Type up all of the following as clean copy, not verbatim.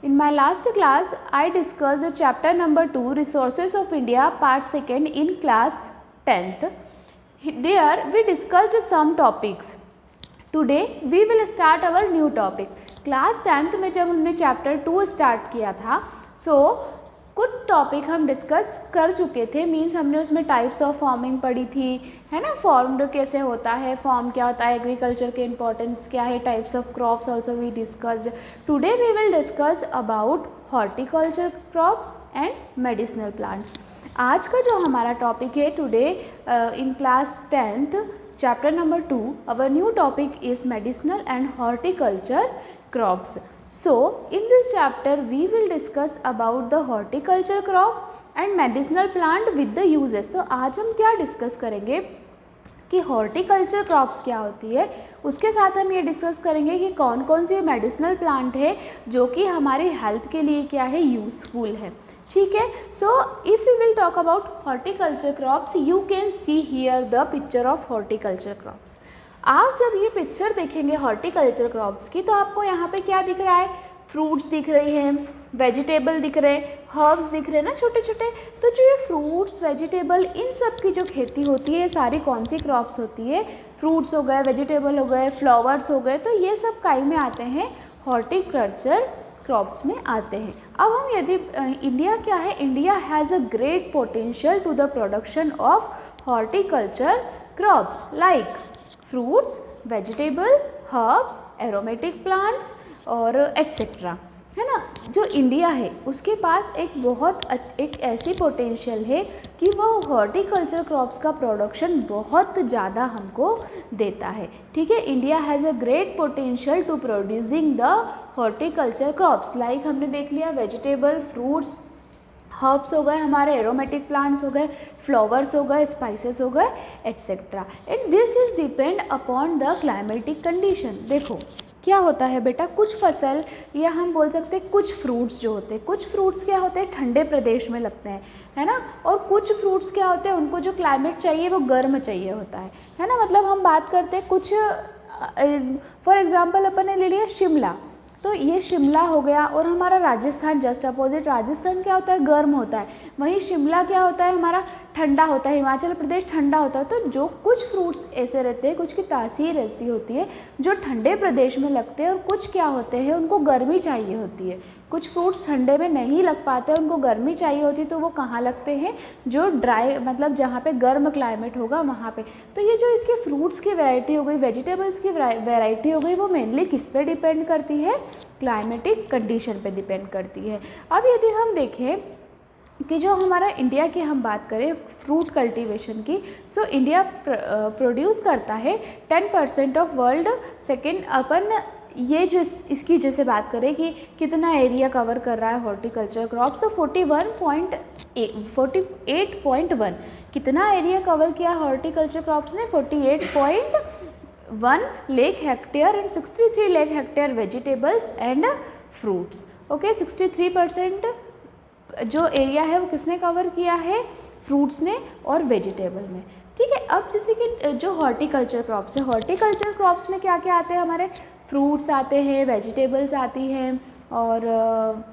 In my last class, I discussed chapter number 2, Resources of India, part 2 in class 10th. There we discussed some topics. Today we will start our new topic. Class 10th में जब हमने chapter 2 start किया था, so कुछ topic हम discuss कर चुके थे, मीन्स हमने उसमें टाइप्स ऑफ फार्मिंग पढ़ी थी, है ना, फॉर्म्ड कैसे होता है, फॉर्म क्या होता है, एग्रीकल्चर के इंपॉर्टेंस क्या है, types of crops also we discussed. Today we will discuss about horticulture crops and medicinal plants. आज का जो हमारा टॉपिक है today in class 10th chapter number 2, our new topic is medicinal and horticulture crops. So in this chapter we will discuss about the horticulture crop and medicinal plant with the uses. तो आज हम क्या discuss करेंगे कि horticulture crops क्या होती है, उसके साथ हम ये डिस्कस करेंगे कि कौन कौन सी मेडिसिनल प्लांट है जो कि हमारी हेल्थ के लिए क्या है, यूज़फुल है. ठीक है. So if you will talk about horticulture crops, you can see here the picture of horticulture crops. आप जब ये पिक्चर देखेंगे हॉर्टिकल्चर क्रॉप्स की, तो आपको यहाँ पे क्या दिख रहा है, फ्रूट्स दिख रही हैं, वेजिटेबल दिख रहे हैं, हर्ब्स दिख रहे हैं ना छोटे छोटे. तो जो ये फ्रूट्स वेजिटेबल इन सब की जो खेती होती है, ये सारी कौन सी क्रॉप्स होती है, फ्रूट्स हो गए, वेजिटेबल हो गए, फ्लावर्स हो गए, तो ये सब काई में आते हैं, हॉर्टिकल्चर क्रॉप्स में आते हैं. अब हम यदि इंडिया क्या है, India has a great potential to the production of horticulture crops like fruits, vegetable, herbs, aromatic plants और एट्सेट्रा, है ना. जो इंडिया है उसके पास एक ऐसी पोटेंशियल है कि वो हॉर्टिकल्चर क्रॉप्स का प्रोडक्शन बहुत ज़्यादा हमको देता है. ठीक है. India has a great potential to producing the horticulture crops like हमने देख लिया वेजिटेबल, फ्रूट्स, हर्ब्स हो गए, हमारे एरोमेटिक प्लांट्स हो गए, फ्लावर्स हो गए, स्पाइसेस हो गए, etcetera. And this is depend upon the climatic condition. देखो क्या होता है बेटा, कुछ फसल या हम बोल सकते हैं कुछ फ्रूट्स जो होते हैं, कुछ फ्रूट्स क्या होते हैं, ठंडे प्रदेश में लगते हैं, है ना. और कुछ फ्रूट्स क्या होते हैं, उनको जो क्लाइमेट चाहिए वो गर्म चाहिए होता है ना. मतलब हम बात करते हैं कुछ, फॉर एग्जांपल अपन ने ले लिया शिमला, तो ये शिमला हो गया, और हमारा राजस्थान जस्ट अपोजिट, राजस्थान क्या होता है, गर्म होता है, वहीं शिमला क्या होता है, हमारा ठंडा होता है, हिमाचल प्रदेश ठंडा होता है. तो जो कुछ फ्रूट्स ऐसे रहते हैं, कुछ की तासीर ऐसी होती है जो ठंडे प्रदेश में लगते हैं, और कुछ क्या होते हैं, उनको गर्मी चाहिए होती है. कुछ फ्रूट्स ठंडे में नहीं लग पाते, उनको गर्मी चाहिए होती है, तो वो कहाँ लगते हैं, जो ड्राई मतलब जहाँ पे गर्म क्लाइमेट होगा वहाँ पे. तो ये जो इसके फ्रूट्स की वैरायटी हो गई, वेजिटेबल्स की वैरायटी हो गई, वो मेनली किस पे डिपेंड करती है, क्लाइमेटिक कंडीशन पे डिपेंड करती है. अब यदि हम देखें कि जो हमारा इंडिया की हम बात करें फ्रूट कल्टीवेशन की, सो इंडिया प्रोड्यूस करता है 10% ऑफ वर्ल्ड. सेकेंड अपन ये जो इसकी जैसे बात करें कि कितना एरिया कवर कर रहा है हॉर्टिकल्चर क्रॉप्स, तो 48.1 कितना एरिया कवर किया हॉर्टिकल्चर क्रॉप्स ने, 48.1 lakh hectare and 63 lakh hectare vegetables and fruits. Okay, 63% जो एरिया है वो किसने कवर किया है, फ्रूट्स ने और वेजिटेबल में. ठीक है. अब जैसे कि जो हॉर्टिकल्चर क्रॉप्स है, हॉर्टिकल्चर क्रॉप्स में क्या क्या आते हैं, हमारे फ्रूट्स आते हैं, वेजिटेबल्स आती हैं और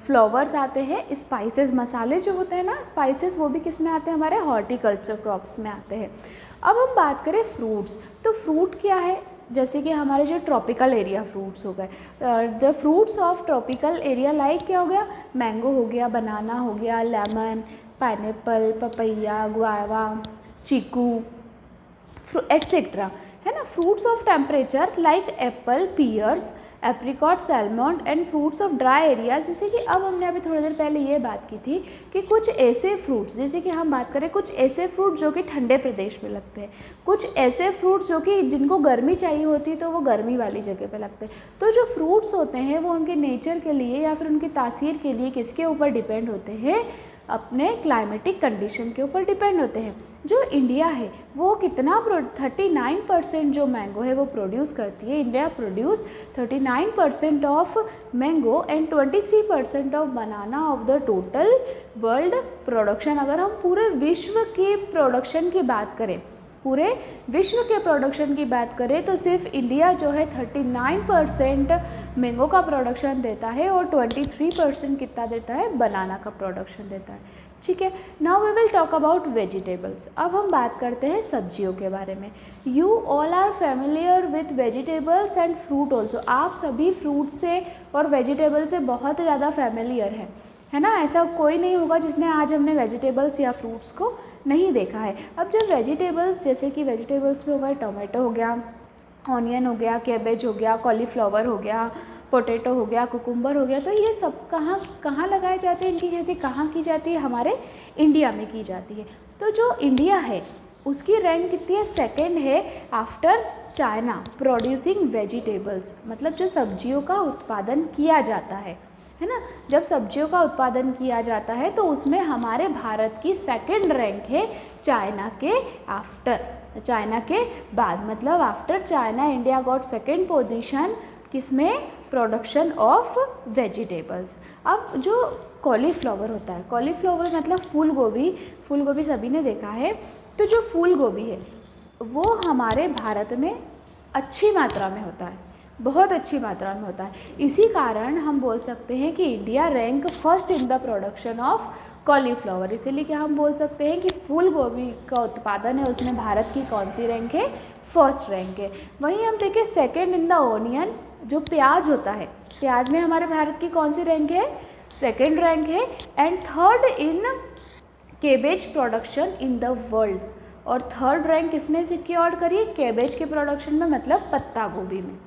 फ्लावर्स आते हैं, स्पाइसेस मसाले जो होते हैं ना, स्पाइसेस, वो भी किस में आते हैं, हमारे हॉर्टिकल्चर क्रॉप्स में आते हैं. अब हम बात करें फ्रूट्स, तो फ्रूट क्या है, जैसे कि हमारे जो ट्रॉपिकल एरिया फ्रूट्स हो गए, the fruits of tropical area like क्या हो गया, मैंगो हो गया, बनाना हो गया, lemon, pineapple, papaya, guava, chikoo etcetera, है ना. Fruits of temperature like apple, pears, apricot, salmon and fruits of dry area. जैसे कि अब हमने अभी थोड़ी देर पहले ये बात की थी कि कुछ ऐसे फ्रूट्स, जैसे कि हम बात करें कुछ ऐसे फ्रूट जो कि ठंडे प्रदेश में लगते हैं, कुछ ऐसे फ्रूट्स जो कि जिनको गर्मी चाहिए होती है तो वो गर्मी वाली जगह पे लगते हैं. तो जो फ्रूट्स होते हैं वो उनके नेचर के लिए या फिर उनकी तासीर के लिए किसके ऊपर डिपेंड होते हैं, अपने क्लाइमेटिक कंडीशन के ऊपर डिपेंड होते हैं. जो इंडिया है वो कितना 39% जो मैंगो है वो प्रोड्यूस करती है. India produce 39% of mango and 23% of banana of the total world production. अगर हम पूरे विश्व की प्रोडक्शन की बात करें पूरे विश्व के प्रोडक्शन की बात करें तो सिर्फ इंडिया जो है 39% मैंगो का प्रोडक्शन देता है और 23% कितना देता है, बनाना का प्रोडक्शन देता है। ठीक है, now we will talk about vegetables. अब हम बात करते हैं सब्जियों के बारे में। You all are familiar with vegetables and fruit also. आप सभी फ्रूट से और वेजिटेबल से बहुत ज़्यादा फेमिलियर है ना। ऐसा कोई नहीं होगा जिसने आज हमने वेजिटेबल्स या फ्रूट्स को नहीं देखा है। अब जब वेजिटेबल्स, जैसे कि वेजिटेबल्स में हो गया टोमेटो हो गया, ऑनियन हो गया, कैबेज हो गया, कॉलीफ्लावर हो गया, पोटैटो हो गया, कुकुम्बर हो गया, तो ये सब कहाँ लगाए जाते हैं, इनकी खेती कहाँ की जाती है, हमारे इंडिया में की जाती है। तो जो इंडिया है उसकी रैंक कितनी है, सेकंड है आफ्टर चाइना प्रोड्यूसिंग वेजिटेबल्स। मतलब जो सब्जियों का उत्पादन किया जाता है ना, जब सब्जियों का उत्पादन किया जाता है तो उसमें हमारे भारत की सेकंड रैंक है चाइना के आफ्टर, चाइना के बाद। मतलब after China India got second position किसमें, प्रोडक्शन ऑफ वेजिटेबल्स। अब जो कॉलीफ्लावर होता है, कॉलीफ्लावर मतलब फूल गोभी, फूल गोभी सभी ने देखा है। तो जो फूल गोभी है वो हमारे भारत में अच्छी मात्रा में होता है, बहुत अच्छी मात्रा में होता है। इसी कारण हम बोल सकते हैं कि India rank first in the production of cauliflower. इसीलिए क्या हम बोल सकते हैं कि फूल गोभी का उत्पादन है उसमें भारत की कौन सी रैंक है, फर्स्ट रैंक है। वहीं हम देखें सेकंड इन द ऑनियन, जो प्याज होता है, प्याज में हमारे भारत की कौन सी रैंक है, सेकंड रैंक है। And third in cabbage production in the world, और थर्ड रैंक किसमें सिक्योर्ड करिए, केबेज के प्रोडक्शन में, मतलब पत्ता गोभी में।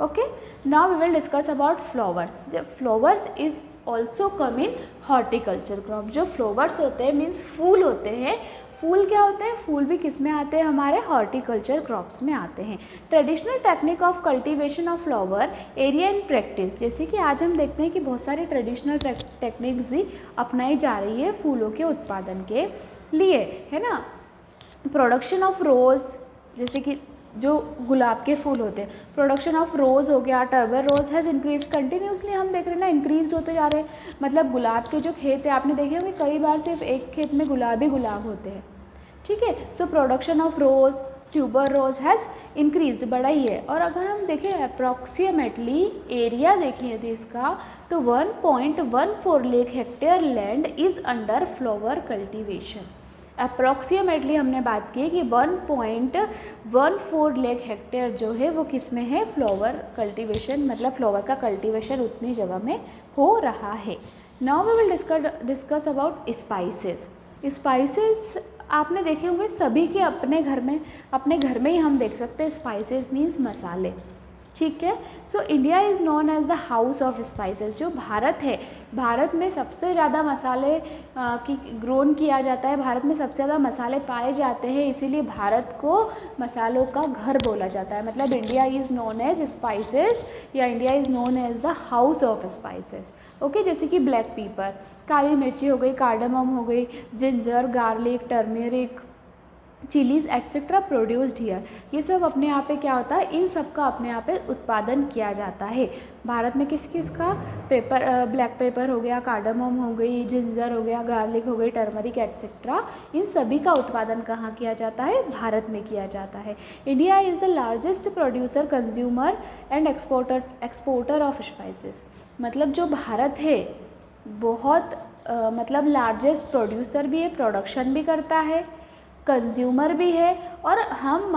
Okay, now we will discuss about flowers. Flowers is also come in horticulture crop. जो फ्लावर्स होते हैं मीन्स फूल होते हैं, फूल क्या होते हैं, फूल भी किस में आते हैं, हमारे हॉर्टिकल्चर क्रॉप्स में आते हैं। Traditional technique of cultivation of flower area in practice, जैसे कि आज हम देखते हैं कि बहुत सारे ट्रेडिशनल टेक्निक्स भी अपनाई जा रही है फूलों के उत्पादन के लिए, है ना। प्रोडक्शन ऑफ रोज़, जैसे कि जो गुलाब के फूल होते हैं, प्रोडक्शन ऑफ रोज़ हो गया, टर्बर रोज हैज़ इंक्रीज कंटिन्यूसली। हम देख रहे हैं ना, इंक्रीज होते जा रहे हैं। मतलब गुलाब के जो खेत है आपने देखे होंगे, कई बार सिर्फ एक खेत में गुलाब ही गुलाब होते हैं। ठीक है, so production of rose, tuberose has increase, बढ़ा ही है। और अगर हम देखें अप्रॉक्सीमेटली एरिया देखें यदि इसका, तो 1.14 lakh hectare land is under flower cultivation. Approximately हमने बात की कि 1.14 लाख हेक्टेयर जो है वो किस में है, फ्लावर कल्टीवेशन, मतलब फ्लावर का कल्टीवेशन उतनी जगह में हो रहा है। Now we will discuss about spices. Spices आपने देखे होंगे सभी के अपने घर में ही हम देख सकते हैं। स्पाइसेस मीन्स मसाले, ठीक है। So India is known as the house of spices. जो भारत है, भारत में सबसे ज़्यादा मसाले की ग्रोन किया जाता है, भारत में सबसे ज़्यादा मसाले पाए जाते हैं, इसीलिए भारत को मसालों का घर बोला जाता है। मतलब India is known as spices, या India is known as the house of spices. Okay, जैसे कि ब्लैक पेपर, काली मिर्ची हो गई, कार्डमम हो गई, ginger, garlic, turmeric, chillies etcetera produced here. ये सब अपने यहाँ पे क्या होता है, इन सब का अपने यहाँ पे उत्पादन किया जाता है। भारत में किस किस का, पेपर, ब्लैक पेपर हो गया, कार्डमम हो गई, जिंजर हो गया, गार्लिक हो गई, टर्मरिक एक्सेट्रा, इन सभी का उत्पादन कहाँ किया जाता है, भारत में किया जाता है। India is the largest producer, consumer and exporter of spices. मतलब जो भारत है बहुत मतलब लार्जेस्ट प्रोड्यूसर भी है, प्रोडक्शन भी करता है, कंज्यूमर भी है, और हम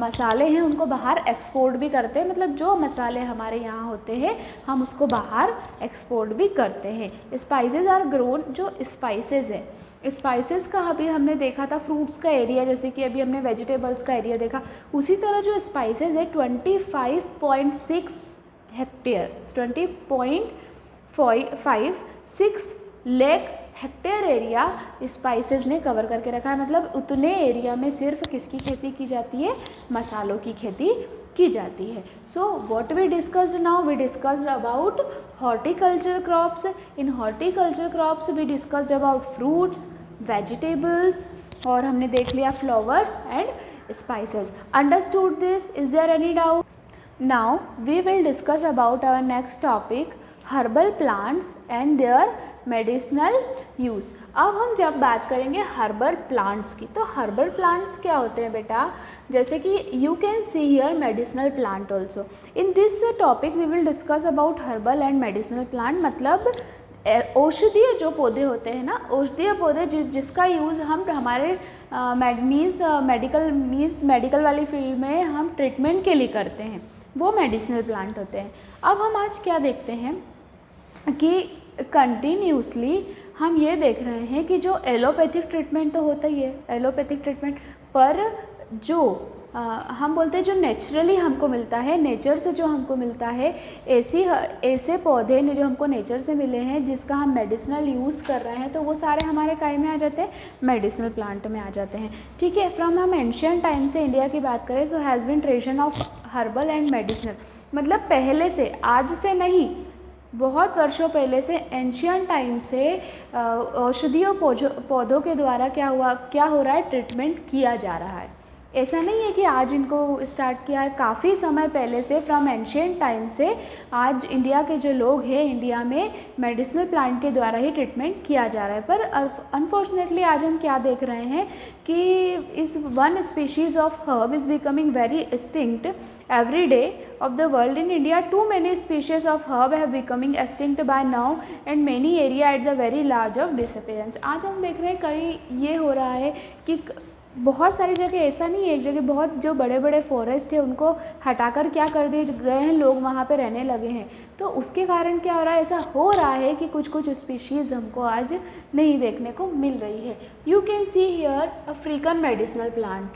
मसाले हैं उनको बाहर एक्सपोर्ट भी करते हैं। मतलब जो मसाले हमारे यहाँ होते हैं हम उसको बाहर एक्सपोर्ट भी करते हैं। स्पाइसेस आर ग्रोन, जो स्पाइसेस है, स्पाइसेस का अभी हमने देखा था फ्रूट्स का एरिया, जैसे कि अभी हमने वेजिटेबल्स का एरिया देखा, उसी तरह जो स्पाइसेस है 25.6 hectare, 20.56 lakh hectare area spices ने कवर करके रखा है। मतलब उतने एरिया में सिर्फ किसकी खेती की जाती है, मसालों की खेती की जाती है। So what we discussed now, we discussed about horticulture crops. In horticulture crops we discussed about fruits, vegetables, और हमने देख लिया flowers and spices. Understood this? Is there any doubt? Now we will discuss about our next topic, herbal plants and their medicinal use. अब हम जब बात करेंगे herbal plants की, तो हर्बल प्लांट्स क्या होते हैं बेटा, जैसे कि you can see here medicinal plant also. In this topic we will discuss about herbal and medicinal plant, मतलब औषधीय जो पौधे होते हैं ना, औषधीय पौधे जिसका यूज़ हम हमारे मेडिकल वाली फील्ड में हम ट्रीटमेंट के लिए करते हैं, वो मेडिसिनल प्लांट होते हैं। अब हम आज क्या देखते हैं कि कंटिन्यूसली हम ये देख रहे हैं कि जो एलोपैथिक ट्रीटमेंट तो होता ही है, एलोपैथिक ट्रीटमेंट, पर जो हम बोलते हैं जो नेचुरली हमको मिलता है, नेचर से जो हमको मिलता है, ऐसे पौधे ने जो हमको नेचर से मिले हैं जिसका हम मेडिसिनल यूज़ कर रहे हैं, तो वो सारे हमारे काय में आ जाते हैं, मेडिसिनल प्लांट में आ जाते हैं। ठीक है, फ्रॉम हम एंशियंट टाइम से इंडिया की बात करें, so has been tradition of herbal and medicinal, मतलब पहले से, आज से नहीं, बहुत वर्षों पहले से, एंशियंट टाइम से औषधीय पौधों के द्वारा क्या हो रहा है, ट्रीटमेंट किया जा रहा है। ऐसा नहीं है कि आज इनको स्टार्ट किया है, काफ़ी समय पहले से, फ्रॉम एंशियंट टाइम से आज इंडिया के जो लोग हैं, इंडिया में मेडिसिनल प्लांट के द्वारा ही ट्रीटमेंट किया जा रहा है। पर अनफॉर्चुनेटली आज हम क्या देख रहे हैं कि इस one species of herb is becoming very extinct every day of the world. In India, too many species of herb have becoming extinct by now and many area at the very large of disappearance. आज हम देख रहे हैं कई ये हो रहा है कि बहुत सारी जगह, ऐसा नहीं है, एक जगह बहुत जो बड़े बड़े फॉरेस्ट है उनको हटाकर क्या कर दिए गए हैं, लोग वहाँ पे रहने लगे हैं, तो उसके कारण क्या हो रहा है, ऐसा हो रहा है कि कुछ कुछ स्पीशीज़ हमको आज नहीं देखने को मिल रही है। You can see here African medicinal plant,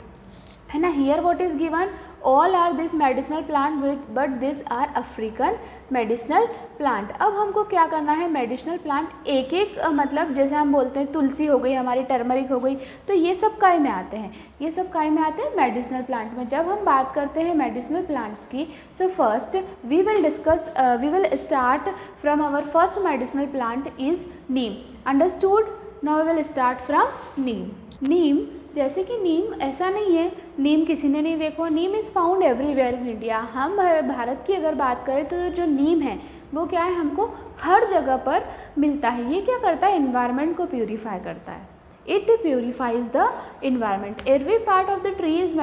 है ना, here what is given, all are this medicinal plant but this are African medicinal plant. अब हमको क्या करना है, मेडिसिनल प्लांट एक एक, मतलब जैसे हम बोलते हैं तुलसी हो गई, हमारी टर्मरिक हो गई, तो ये सब काय में आते हैं, ये सब काय में आते हैं मेडिसिनल प्लांट में। जब हम बात करते हैं मेडिसिनल प्लांट्स की, so first we will start from our first medicinal plant is neem. Understood? Now we will start from neem. नीम, जैसे कि नीम ऐसा नहीं है, नीम किसी ने नहीं देखो, neem is found everywhere in India. हम भारत की अगर बात करें तो जो नीम है वो क्या है, हमको हर जगह पर मिलता है। ये क्या करता है, एनवायरनमेंट को प्यूरीफाई करता है, it purifies the environment. Every part of the tree is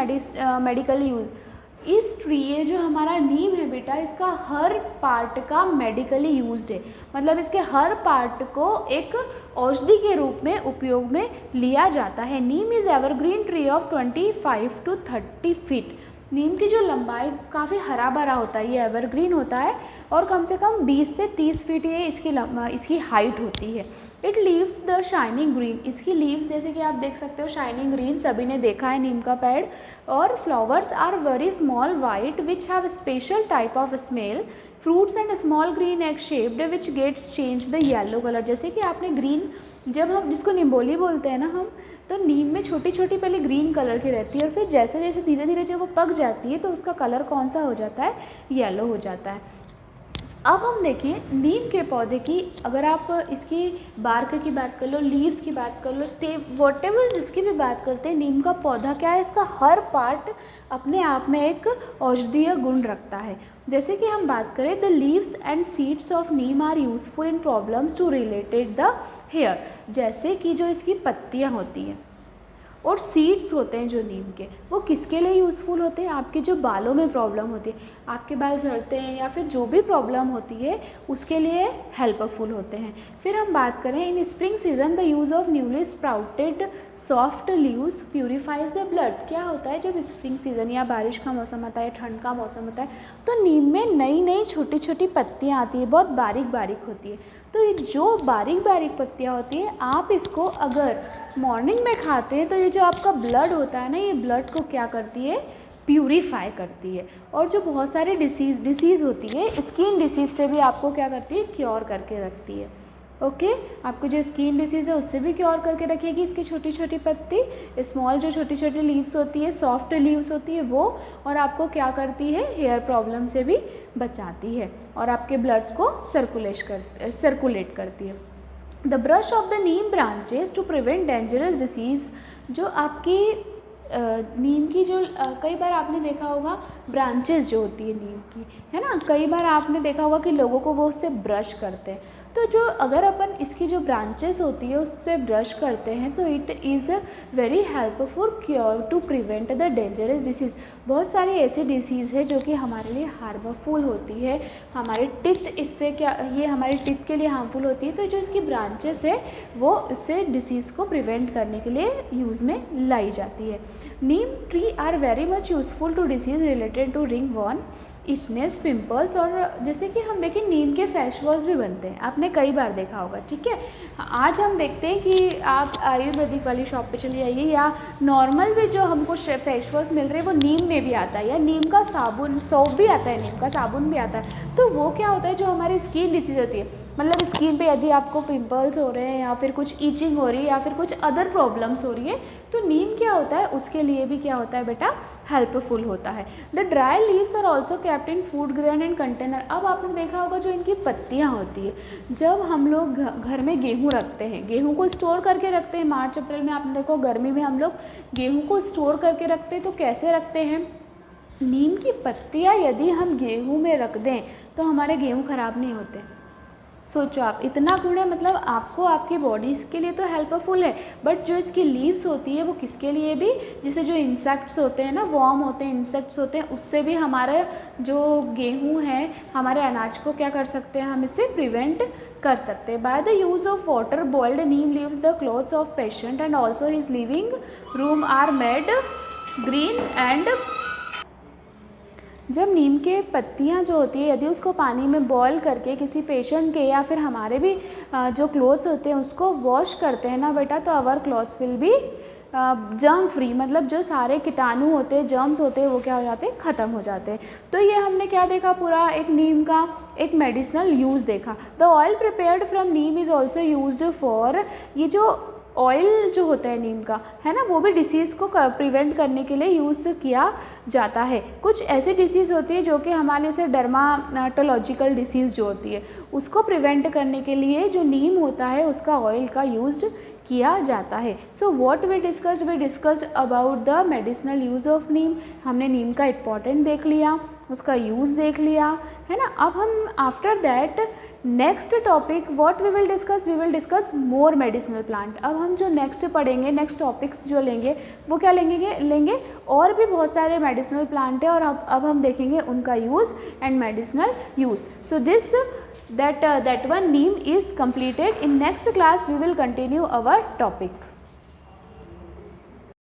medical use. इस ट्री, ये जो हमारा नीम है बेटा, इसका हर पार्ट का मेडिकली यूज्ड है, मतलब इसके हर पार्ट को एक औषधि के रूप में उपयोग में लिया जाता है। Neem is evergreen tree of 25 to 30 feet. नीम की जो लंबाई काफ़ी हरा भरा होता है, ये एवरग्रीन होता है और कम से कम 20 से 30 फीट ये इसकी हाइट होती है। It leaves the shining green, इसकी लीव्स जैसे कि आप देख सकते हो शाइनिंग ग्रीन, सभी ने देखा है नीम का पेड़। और flowers are very small white which have special type of smell. Fruits and small green egg shaped which gets change the yellow colour. जैसे कि आपने ग्रीन, जब हम जिसको निम्बोली बोलते हैं ना हम, तो नीम में छोटी छोटी पहले ग्रीन कलर की रहती है और फिर जैसे जैसे धीरे धीरे जब वो पक जाती है तो उसका कलर कौन सा हो जाता है, येलो हो जाता है। अब हम देखें नीम के पौधे की, अगर आप इसकी बार्क की बात कर लो, लीव्स की बात कर लो, स्टेम, वॉटेवर जिसकी भी बात करते हैं, नीम का पौधा क्या है, इसका हर पार्ट अपने आप में एक औषधीय गुण रखता है। जैसे कि हम बात करें, the leaves and seeds of neem are useful in problems to related the hair. जैसे कि जो इसकी पत्तियाँ होती हैं और सीड्स होते हैं जो नीम के, वो किसके लिए यूज़फुल होते हैं, आपके जो बालों में प्रॉब्लम होती है, आपके बाल झड़ते हैं या फिर जो भी प्रॉब्लम होती है उसके लिए हेल्पफुल होते हैं। फिर हम बात करें, इन spring season the use of newly sprouted soft leaves purifies the blood. क्या होता है, जब स्प्रिंग सीजन या बारिश का मौसम आता है, ठंड का मौसम होता है, तो नीम में नई नई छोटी छोटी पत्तियाँ आती है, बहुत बारीक बारीक होती है। तो ये जो बारीक बारीक पत्तियाँ होती हैं, आप इसको अगर मॉर्निंग में खाते हैं तो ये जो आपका ब्लड होता है ना, ये ब्लड को क्या करती है, प्यूरीफाई करती है। और जो बहुत सारी डिसीज़ होती है, स्किन डिसीज़ से भी आपको क्या करती है, क्योर करके रखती है। ओके, आपको जो स्किन डिसीज़ है उससे भी क्योर करके रखेगी इसकी छोटी छोटी पत्ती, स्मॉल जो छोटी छोटी लीव्स होती है, सॉफ्ट लीव्स होती है वो, और आपको क्या करती है, हेयर प्रॉब्लम से भी बचाती है और आपके ब्लड को सर्कुलेट करती है। The brush of the neem branches to prevent dangerous disease. जो आपकी नीम की जो कई बार आपने देखा होगा ब्रांचेस जो होती है नीम की, है ना, कई बार आपने देखा होगा कि लोगों को वो उससे ब्रश करते हैं। तो जो अगर अपन इसकी जो ब्रांचेस होती है उससे ब्रश करते हैं, so it is very helpful cure to prevent the dangerous disease. बहुत सारी ऐसी डिसीज़ है जो कि हमारे लिए हार्मफुल होती है, हमारे टिथ इससे क्या, ये हमारे टिथ के लिए हार्मफुल होती है। तो जो इसकी ब्रांचेस है वो इससे डिसीज़ को प्रिवेंट करने के लिए यूज़ में लाई जाती है। Neem tree are very much useful to disease related to ringworm, itchiness, pimples, और जैसे कि हम देखें नीम के फेस वॉश भी बनते हैं, आपने कई बार देखा होगा। ठीक है, आज हम देखते हैं कि आप आयुर्वेदिक वाली शॉप पे चले जाइए या नॉर्मल भी जो हमको फेस वॉश मिल रहे हैं वो नीम में भी आता है, या नीम का साबुन, सोप भी आता है, नीम का साबुन भी आता है। तो वो क्या होता है, जो हमारी स्किन डिसीज होती है, मतलब स्किन पे यदि आपको पिंपल्स हो रहे हैं या फिर कुछ ईचिंग हो रही है या फिर कुछ अदर प्रॉब्लम्स हो रही है, तो नीम क्या होता है, उसके लिए भी क्या होता है बेटा, हेल्पफुल होता है। The dry leaves are also kept in food grain and container. अब आपने देखा होगा जो इनकी पत्तियाँ होती है, जब हम लोग घर में गेहूँ रखते हैं, गेहूँ को स्टोर करके रखते हैं, मार्च अप्रैल में आपने देखो गर्मी में हम लोग गेहूँ को स्टोर करके रखते हैं, तो कैसे रखते हैं, नीम की पत्तियाँ यदि हम गेहूँ में रख दें तो हमारे गेहूँ ख़राब नहीं होते। सोचो आप, इतना गुण है, मतलब आपको आपकी बॉडी के लिए तो हेल्पफुल है, बट जो इसकी लीव्स होती है वो किसके लिए भी, जैसे जो इंसेक्ट्स होते हैं ना, वर्म होते हैं, इंसेक्ट्स होते हैं, उससे भी हमारे जो गेहूँ है, हमारे अनाज को क्या कर सकते हैं, हम इससे प्रिवेंट कर सकते हैं। By the use of water boiled neem leaves the clothes of patient and also his living room are made green and. जब नीम के पत्तियां जो होती है यदि उसको पानी में बॉईल करके किसी पेशेंट के या फिर हमारे भी जो क्लोथ्स होते हैं उसको वॉश करते हैं ना बेटा, तो our clothes will be germ free, मतलब जो सारे कीटाणु होते हैं, जर्म्स होते हैं, वो क्या हो जाते हैं, ख़त्म हो जाते हैं। तो ये हमने क्या देखा, पूरा एक नीम का एक मेडिसिनल यूज़ देखा। The oil prepared from Neem is also used for, ये जो ऑयल जो होता है नीम का, है ना, वो भी डिसीज़ को प्रिवेंट करने के लिए यूज़ किया जाता है। कुछ ऐसी डिसीज़ होती है जो कि हमारे से डर्माटोलॉजिकल डिसीज़ जो होती है उसको प्रिवेंट करने के लिए जो नीम होता है उसका ऑयल का यूज़ किया जाता है। So what we discussed about the medicinal use of neem. हमने नीम का इम्पॉर्टेंट देख लिया, उसका यूज़ देख लिया, है ना। अब हम after that next topic what we will discuss more medicinal plant. अब हम जो नेक्स्ट पढ़ेंगे, नेक्स्ट टॉपिक्स जो लेंगे वो क्या लेंगे और भी बहुत सारे मेडिसिनल प्लांट है, और अब हम देखेंगे उनका use and medicinal use. So this that one neem is completed. In next class we will continue our topic.